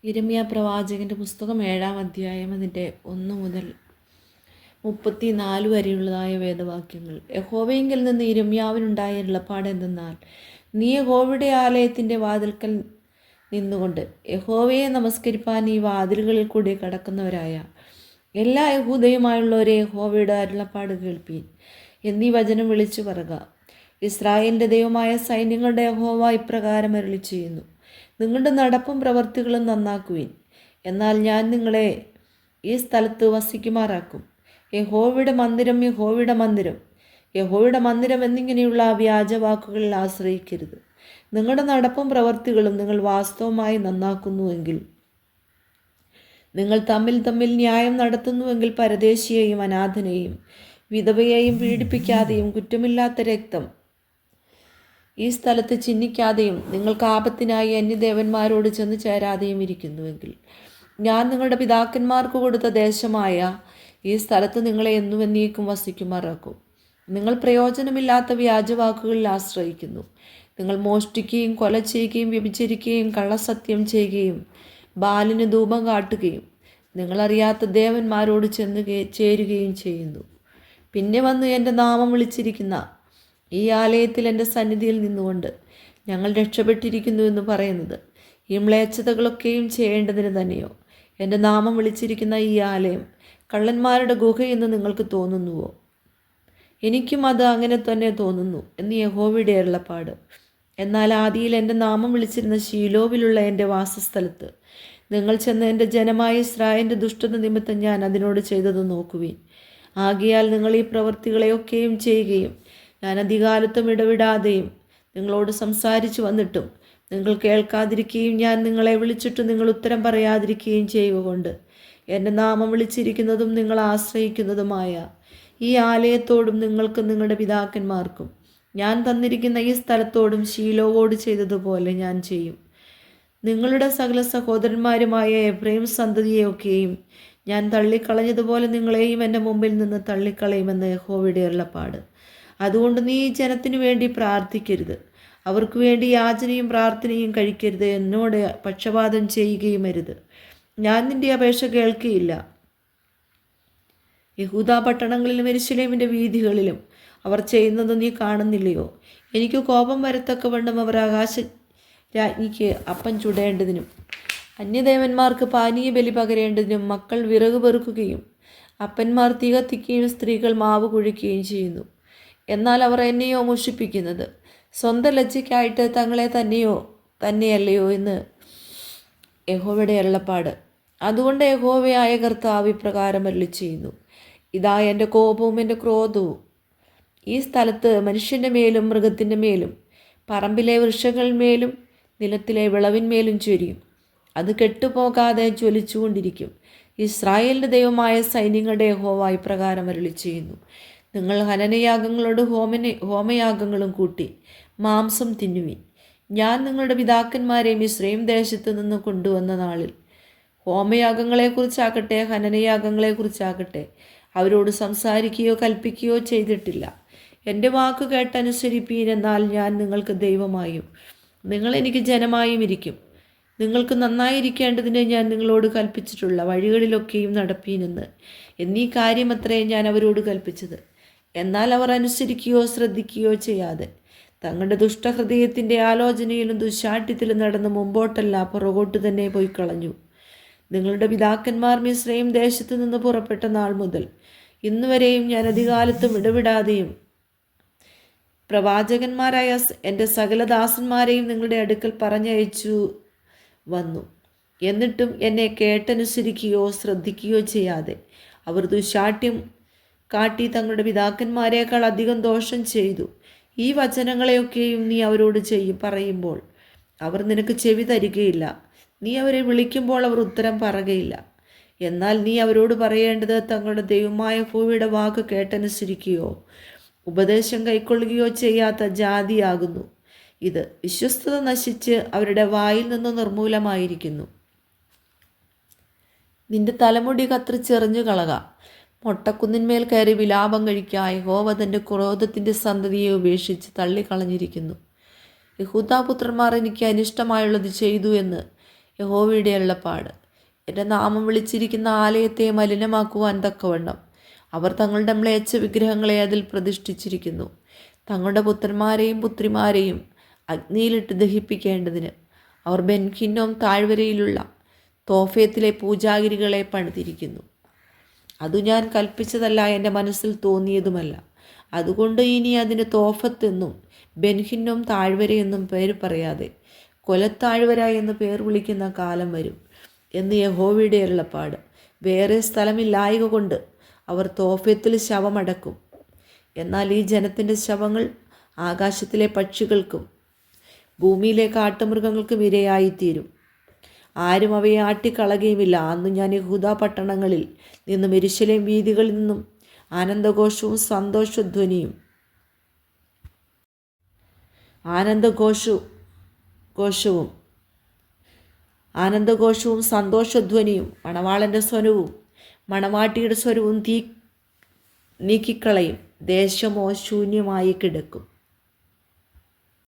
യിരെമ്യാ പ്രവാചകൻ്റെ പുസ്തകം 7-ാം അധ്യായം അതിൻ്റെ 1 മുതൽ 34 വരെയുള്ളതായ വേദവാക്യങ്ങൾ. യഹോവയിങ്കൽ നിന്ന് യിരെമ്യാവിനുണ്ടായ അരുളപ്പാട് എന്തെന്നാൽ, നീ യഹോവയുടെ ആലയത്തിൻ്റെ വാതിൽക്കൽ നിന്നുകൊണ്ട് യഹോവയെ നമസ്കരിപ്പാൻ ഈ വാതിലുകളിൽ കൂടി കടക്കുന്നവരായ എല്ലാ യഹൂദയുമായുള്ളവരെ യഹോവയുടെ അരുളപ്പാട് കേൾപ്പീൻ എന്നീ വചനം വിളിച്ചു പറക. ഇസ്രായേലിൻ്റെ ദൈവമായ സൈന്യങ്ങളുടെ യഹോവ ഇപ്രകാരം അരുളി ചെയ്യുന്നു, നിങ്ങളുടെ നടപ്പും പ്രവൃത്തികളും നന്നാക്കുവിൻ, എന്നാൽ ഞാൻ നിങ്ങളെ ഈ സ്ഥലത്ത് വസിക്കുമാറാക്കും. യഹോവയുടെ മന്ദിരം, യഹോവയുടെ മന്ദിരം, യഹോവയുടെ മന്ദിരം എന്നിങ്ങനെയുള്ള വ്യാജവാക്കുകളിൽ ആശ്രയിക്കരുത്. നിങ്ങളുടെ നടപ്പും പ്രവൃത്തികളും നിങ്ങൾ വാസ്തവമായി നന്നാക്കുന്നുവെങ്കിൽ, നിങ്ങൾ തമ്മിൽ തമ്മിൽ ന്യായം നടത്തുന്നുവെങ്കിൽ, പരദേശിയെയും അനാഥനെയും വിധവയെയും പീഡിപ്പിക്കാതെയും കുറ്റമില്ലാത്ത രക്തം ഈ സ്ഥലത്ത് ചിഹ്നിക്കാതെയും നിങ്ങൾക്ക് ആപത്തിനായി അന്യദേവന്മാരോട് ചെന്ന് ചേരാതെയും ഇരിക്കുന്നുവെങ്കിൽ, ഞാൻ നിങ്ങളുടെ പിതാക്കന്മാർക്ക് കൊടുത്ത ദേശമായ ഈ സ്ഥലത്ത് നിങ്ങളെ എന്നും എന്നേക്കും വസിക്കുമാറാക്കും. നിങ്ങൾ പ്രയോജനമില്ലാത്ത വ്യാജവാക്കുകളിൽ ആശ്രയിക്കുന്നു. നിങ്ങൾ മോഷ്ടിക്കുകയും കൊല ചെയ്യുകയും വ്യഭിചരിക്കുകയും കള്ളസത്യം ചെയ്യുകയും ബാലിന് ധൂപം കാട്ടുകയും നിങ്ങളറിയാത്ത ദേവന്മാരോട് ചെന്ന് ചേരുകയും ചെയ്യുന്നു. പിന്നെ വന്ന് എൻ്റെ നാമം വിളിച്ചിരിക്കുന്ന ഈ ആലയത്തിൽ എൻ്റെ സന്നിധിയിൽ നിന്നുകൊണ്ട് ഞങ്ങൾ രക്ഷപ്പെട്ടിരിക്കുന്നു എന്ന് പറയുന്നത് ഈ മ്ലേച്ഛതകളൊക്കെയും ചെയ്യേണ്ടതിന് തന്നെയോ? എൻ്റെ നാമം വിളിച്ചിരിക്കുന്ന ഈ ആലയം കള്ളന്മാരുടെ ഗുഹയെന്ന് നിങ്ങൾക്ക് തോന്നുന്നുവോ? എനിക്കും അത് അങ്ങനെ തന്നെ തോന്നുന്നു എന്ന് യഹോവയുടെ അരുളപ്പാട്. എന്നാൽ ആദിയിൽ എൻ്റെ നാമം വിളിച്ചിരുന്ന ശീലോവിലുള്ള എൻ്റെ വാസസ്ഥലത്ത് നിങ്ങൾ ചെന്ന് എൻ്റെ ജനമായ ഇസ്രായേലിൻ്റെ ദുഷ്ടത നിമിത്തം ഞാൻ അതിനോട് ചെയ്തത് നോക്കുവിൻ. ആകയാൽ നിങ്ങൾ ഈ പ്രവൃത്തികളെയൊക്കെയും ചെയ്യുകയും ഞാൻ അധികാലത്തും ഇടവിടാതെയും നിങ്ങളോട് സംസാരിച്ചു വന്നിട്ടും നിങ്ങൾ കേൾക്കാതിരിക്കുകയും ഞാൻ നിങ്ങളെ വിളിച്ചിട്ട് നിങ്ങൾ ഉത്തരം പറയാതിരിക്കുകയും ചെയ്യുക കൊണ്ട് എൻ്റെ നാമം വിളിച്ചിരിക്കുന്നതും നിങ്ങൾ ആശ്രയിക്കുന്നതുമായ ഈ ആലയത്തോടും നിങ്ങൾക്കും നിങ്ങളുടെ പിതാക്കന്മാർക്കും ഞാൻ തന്നിരിക്കുന്ന ഈ സ്ഥലത്തോടും ശീലോവോട് ചെയ്തതുപോലെ ഞാൻ ചെയ്യും. നിങ്ങളുടെ സകല സഹോദരന്മാരുമായ എഫ്രൈം സന്തതിയെയൊക്കെയും ഞാൻ തള്ളിക്കളഞ്ഞതുപോലെ നിങ്ങളെയും എൻ്റെ മുമ്പിൽ നിന്ന് തള്ളിക്കളയുമെന്ന് യഹോവയുടെ അരുളപ്പാട്. അതുകൊണ്ട് നീ ഈ ജനത്തിനു വേണ്ടി പ്രാർത്ഥിക്കരുത്, അവർക്ക് വേണ്ടി യാചനയും പ്രാർത്ഥനയും കഴിക്കരുത്, എന്നോട് പക്ഷപാതം ചെയ്യുകയും അരുത്. ഞാൻ നിൻ്റെ അപേക്ഷ കേൾക്കുകയില്ല. യഹൂദാ പട്ടണങ്ങളിലും യെരൂശലേമിൻ്റെ വീഥികളിലും അവർ ചെയ്യുന്നത് നീ കാണുന്നില്ലയോ? എനിക്ക് കോപം വരത്തക്കവണ്ണം അവർ ആകാശ രാജ്ഞിക്ക് അപ്പം ചുടേണ്ടതിനും അന്യദേവന്മാർക്ക് പാനീയ ബലി പകരേണ്ടതിനും മക്കൾ വിറക് പെറുക്കുകയും അപ്പന്മാർ തീ കത്തിക്കുകയും സ്ത്രീകൾ മാവ് കുഴിക്കുകയും ചെയ്യുന്നു. എന്നാൽ അവർ എന്നെയോ മുഷിപ്പിക്കുന്നത് സ്വന്തം ലജ്ജയ്ക്കായിട്ട് തങ്ങളെ തന്നെയല്ലയോ എന്ന് യഹോവയുടെ അരുളപ്പാട്. അതുകൊണ്ട് യഹോവയായ കർത്താവ് ഇപ്രകാരം അരുളി ചെയ്യുന്നു, ഇതാ എൻ്റെ കോപവും എൻ്റെ ക്രോധവും ഈ സ്ഥലത്ത് മനുഷ്യൻ്റെ മേലും മൃഗത്തിൻ്റെ മേലും പറമ്പിലെ വൃക്ഷങ്ങളിന്മേലും നിലത്തിലെ വിളവിന്മേലും ചൊരിയും. അത് കെട്ടുപോകാതെ ജ്വലിച്ചുകൊണ്ടിരിക്കും. ഇസ്രായേലിൻ്റെ ദൈവമായ സൈന്യങ്ങളുടെ യഹോവ ഇപ്രകാരം അരുളി ചെയ്യുന്നു, നിങ്ങൾ ഹനനയാഗങ്ങളോട് ഹോമയാഗങ്ങളും കൂട്ടി മാംസം തിന്നുവിൻ. ഞാൻ നിങ്ങളുടെ പിതാക്കന്മാരെ മിസ്രയീം ദേശത്ത് നിന്ന് കൊണ്ടുവന്ന നാളിൽ ഹോമയാഗങ്ങളെക്കുറിച്ചാകട്ടെ ഹനനയാഗങ്ങളെക്കുറിച്ചാകട്ടെ അവരോട് സംസാരിക്കുകയോ കൽപ്പിക്കുകയോ ചെയ്തിട്ടില്ല. എൻ്റെ വാക്ക് കേട്ടനുസരിപ്പീൻ, എന്നാൽ ഞാൻ നിങ്ങൾക്ക് ദൈവമായും നിങ്ങൾ എനിക്ക് ജനമായും ഇരിക്കും. നിങ്ങൾക്ക് നന്നായിരിക്കേണ്ടതിന് ഞാൻ നിങ്ങളോട് കൽപ്പിച്ചിട്ടുള്ള വഴികളിലൊക്കെയും നടപ്പീനെന്ന് എന്നീ കാര്യമത്രേ ഞാൻ അവരോട് കൽപ്പിച്ചത്. എന്നാൽ അവർ അനുസരിക്കുകയോ ശ്രദ്ധിക്കുകയോ ചെയ്യാതെ തങ്ങളുടെ ദുഷ്ടഹൃദയത്തിൻ്റെ ആലോചനയിലും ദുശാഠ്യത്തിലും നടന്ന് മുമ്പോട്ടല്ല പുറകോട്ട് തന്നെ പോയി കളഞ്ഞു. നിങ്ങളുടെ പിതാക്കന്മാർ മിസ്രയീം ദേശത്തു നിന്ന് പുറപ്പെട്ട നാൾ മുതൽ ഇന്നുവരെയും ഞാൻ അധികാലത്തും ഇടവിടാതെയും പ്രവാചകന്മാരായ എൻ്റെ സകല ദാസന്മാരെയും നിങ്ങളുടെ അടുക്കൽ പറഞ്ഞയച്ചു വന്നു. എന്നിട്ടും എന്നെ കേട്ടനുസരിക്കുകയോ ശ്രദ്ധിക്കുകയോ ചെയ്യാതെ അവർ ദുശാഠ്യം കാട്ടി തങ്ങളുടെ പിതാക്കന്മാരെക്കാൾ അധികം ദോഷം ചെയ്തു. ഈ വചനങ്ങളെയൊക്കെയും നീ അവരോട് പറയുമ്പോൾ അവർ നിനക്ക് ചെവി തരികയില്ല. നീ അവരെ വിളിക്കുമ്പോൾ അവർ ഉത്തരം പറയുകയില്ല. എന്നാൽ നീ അവരോട് പറയേണ്ടത്, തങ്ങളുടെ ദൈവമായ യഹോവയുടെ വാക്ക് കേട്ടനുസരിക്കുകയോ ഉപദേശം കൈക്കൊള്ളുകയോ ചെയ്യാത്ത ജാതിയാകുന്നു. ഇത് വിശ്വസ്തത നശിച്ച് അവരുടെ വായിൽ നിന്ന് നിർമൂലമായിരിക്കുന്നു. നിന്റെ തലമുടി കത്രിച്ചെറിഞ്ഞു കളക. മൊട്ടക്കുന്നിന്മേൽ കയറി വിലാപം കഴിക്കുക. യഹോവ തൻ്റെ ക്രോധത്തിൻ്റെ സന്തതിയെ ഉപേക്ഷിച്ച് തള്ളിക്കളഞ്ഞിരിക്കുന്നു. യഹൂദാപുത്രന്മാർ എനിക്ക് അനിഷ്ടമായുള്ളത് ചെയ്തു എന്ന് യഹോവയുടെ അരുളപ്പാട്. എൻ്റെ നാമം വിളിച്ചിരിക്കുന്ന ആലയത്തെ മലിനമാക്കുവാൻ തക്കവണ്ണം അവർ തങ്ങളുടെ മ്ലേച്ഛ വിഗ്രഹങ്ങളെ അതിൽ പ്രതിഷ്ഠിച്ചിരിക്കുന്നു. തങ്ങളുടെ പുത്രന്മാരെയും പുത്രിമാരെയും അഗ്നിയിലിട്ട് ദഹിപ്പിക്കേണ്ടതിന് അവർ ബെൻഹിന്നോം താഴ്വരയിലുള്ള തോഫെത്തിലെ പൂജാഗിരികളെ പണിതിരിക്കുന്നു. അതു ഞാൻ കൽപ്പിച്ചതല്ല, എൻ്റെ മനസ്സിൽ തോന്നിയതുമല്ല. അതുകൊണ്ട് ഇനി അതിന് തോഫത്ത് എന്നും ബെൻഹിന്നോം താഴ്വരയെന്നും പേര് പറയാതെ കൊലത്താഴ്വര എന്ന് പേർ വിളിക്കുന്ന കാലം വരും എന്ന് യഹോവയുടെ അരുളപ്പാട്. വേറെ സ്ഥലമില്ലായക കൊണ്ട് അവർ തോഫെത്തിൽ ശവമടക്കും. എന്നാൽ ഈ ജനത്തിൻ്റെ ശവങ്ങൾ ആകാശത്തിലെ പക്ഷികൾക്കും ഭൂമിയിലെ കാട്ടുമൃഗങ്ങൾക്കും ഇരയായിത്തീരും. ആരും അവയെ ആട്ടിക്കളയുകയുമില്ല. അന്ന് ഞാൻ യഹൂദാ പട്ടണങ്ങളിൽ നിന്നും യെരൂശലേം വീഥികളിൽ നിന്നും ആനന്ദഘോഷവും സന്തോഷധ്വനിയും മണവാളൻ്റെ സ്വരവും മണവാട്ടിയുടെ സ്വരവും നീക്കിക്കളയും. ദേശമോ ശൂന്യമായി കിടക്കും.